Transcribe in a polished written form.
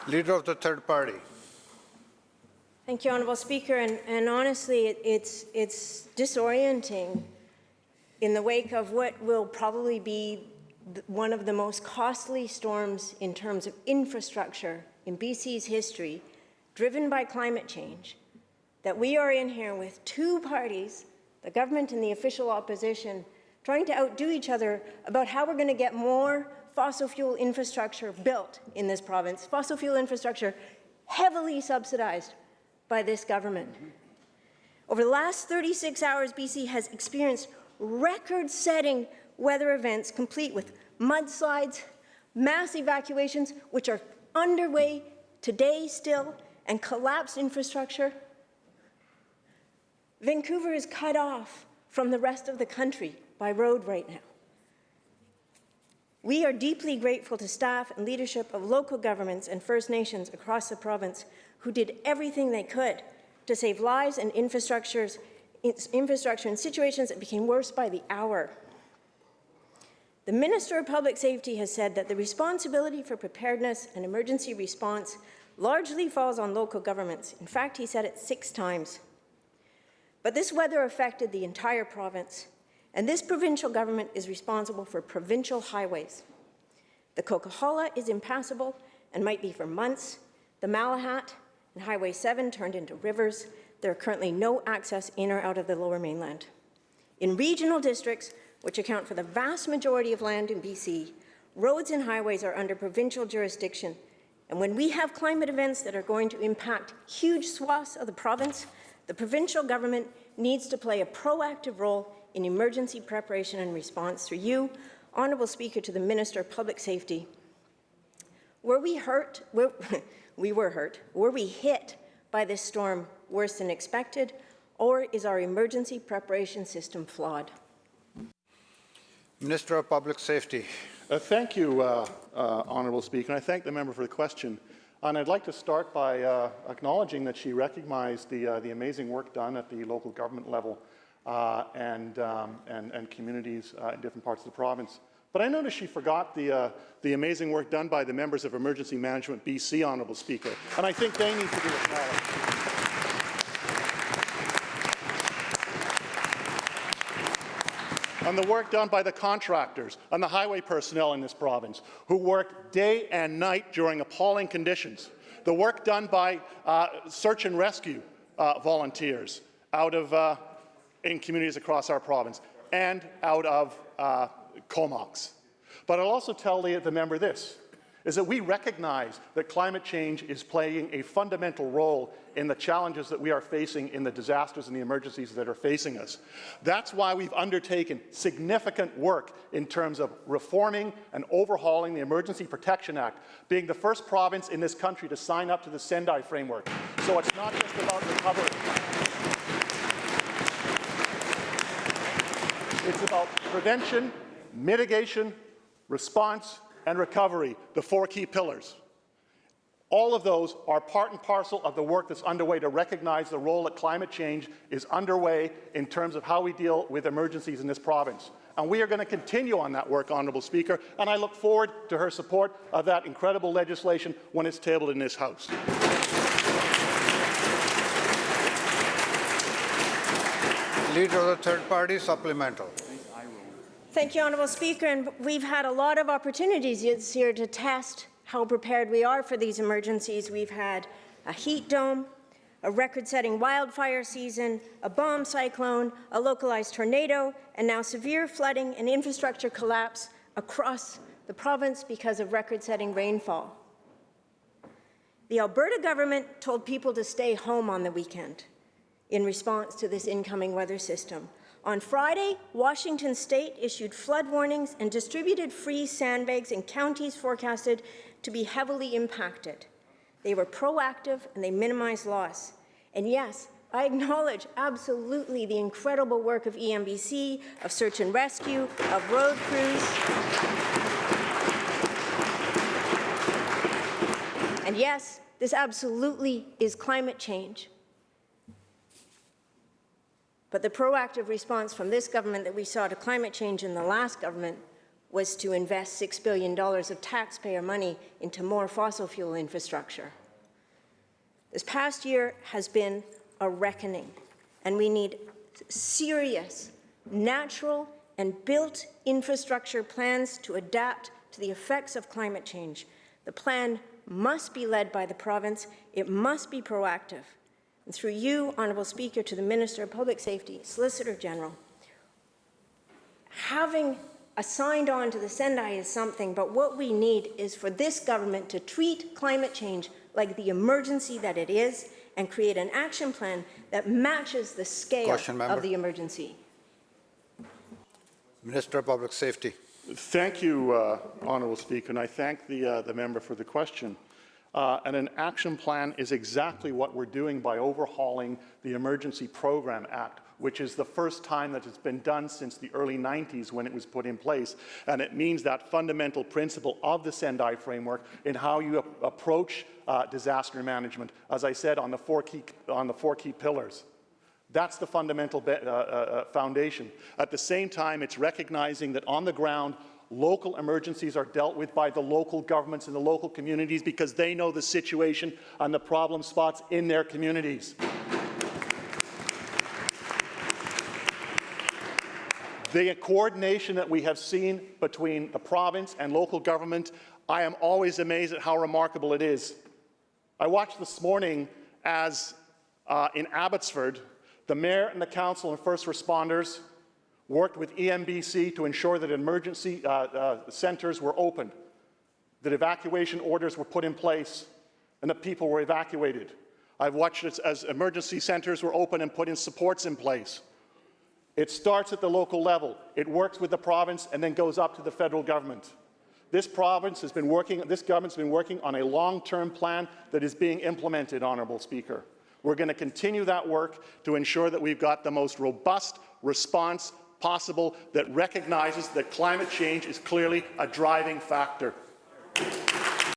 Leader of the third party. Thank you, Honourable Speaker. And honestly, it's disorienting in the wake of what will probably be one of the most costly storms in terms of infrastructure in BC's history, driven by climate change, that we are in here with two parties, the government and the official opposition, trying to outdo each other about how we're going to get more fossil fuel infrastructure built in this province, fossil fuel infrastructure heavily subsidized by this government. Over the last 36 hours, BC has experienced record-setting weather events complete with mudslides, mass evacuations, which are underway today still, and collapsed infrastructure. Vancouver is cut off from the rest of the country by road right now. We are deeply grateful to staff and leadership of local governments and First Nations across the province who did everything they could to save lives and infrastructure in situations that became worse by the hour. The Minister of Public Safety has said that the responsibility for preparedness and emergency response largely falls on local governments. In fact, he said it 6 times. But this weather affected the entire province, and this provincial government is responsible for provincial highways. The Coquihalla is impassable and might be for months. The Malahat and Highway 7 turned into rivers. There are currently no access in or out of the Lower Mainland. In regional districts, which account for the vast majority of land in BC, roads and highways are under provincial jurisdiction. And when we have climate events that are going to impact huge swaths of the province, the provincial government needs to play a proactive role in emergency preparation and response. Through you, Honourable Speaker, to the Minister of Public Safety, were we hurt? We were hurt. Were we hit by this storm worse than expected, or is our emergency preparation system flawed? Minister of Public Safety. Thank you, Honourable Speaker, and I thank the member for the question. And I'd like to start by acknowledging that she recognized the amazing work done at the local government level and communities in different parts of the province. But I noticed she forgot the amazing work done by the members of Emergency Management BC, Honourable Speaker, and I think they need to be acknowledged. And the work done by the contractors and the highway personnel in this province who worked day and night during appalling conditions. The work done by search and rescue volunteers out of in communities across our province and out of Comox. But I'll also tell the member this, is that we recognize that climate change is playing a fundamental role in the challenges that we are facing, in the disasters and the emergencies that are facing us. That's why we've undertaken significant work in terms of reforming and overhauling the Emergency Protection Act, being the first province in this country to sign up to the Sendai framework. So it's not just about recovery. It's about prevention, mitigation, response, and recovery, the 4 key pillars. All of those are part and parcel of the work that's underway to recognize the role that climate change is underway in terms of how we deal with emergencies in this province. And we are going to continue on that work, Honourable Speaker, and I look forward to her support of that incredible legislation when it's tabled in this House. Leader of the third party, supplemental. Thank you, Honourable Speaker. And we've had a lot of opportunities this year to test how prepared we are for these emergencies. We've had a heat dome, a record-setting wildfire season, a bomb cyclone, a localized tornado, and now severe flooding and infrastructure collapse across the province because of record-setting rainfall. The Alberta government told people to stay home on the weekend in response to this incoming weather system. On Friday, Washington State issued flood warnings and distributed free sandbags in counties forecasted to be heavily impacted. They were proactive and they minimized loss. And yes, I acknowledge absolutely the incredible work of EMBC, of search and rescue, of road crews. And yes, this absolutely is climate change. But the proactive response from this government that we saw to climate change in the last government was to invest $6 billion of taxpayer money into more fossil fuel infrastructure. This past year has been a reckoning, and we need serious, natural, and built infrastructure plans to adapt to the effects of climate change. The plan must be led by the province. It must be proactive. And through you, Honourable Speaker, to the Minister of Public Safety, Solicitor General, having signed on to the Sendai is something, but what we need is for this government to treat climate change like the emergency that it is and create an action plan that matches the scale of the emergency. Minister of Public Safety. Thank you, Honourable Speaker, and I thank the member for the question. And an action plan is exactly what we're doing by overhauling the Emergency Program Act, which is the first time that it's been done since the early 90s when it was put in place. And it means that fundamental principle of the Sendai framework in how you approach disaster management, as I said, on the four key pillars. That's the fundamental foundation. At the same time, it's recognizing that on the ground, local emergencies are dealt with by the local governments and the local communities because they know the situation and the problem spots in their communities. The coordination that we have seen between the province and local government, I am always amazed at how remarkable it is. I watched this morning as in Abbotsford, the Mayor and the Council and first responders worked with EMBC to ensure that emergency centres were opened, that evacuation orders were put in place, and that people were evacuated. I've watched it as emergency centres were open and put in supports in place. It starts at the local level. It works with the province and then goes up to the federal government. This government's been working on a long-term plan that is being implemented, Honourable Speaker. We're going to continue that work to ensure that we've got the most robust response possible that recognizes that climate change is clearly a driving factor.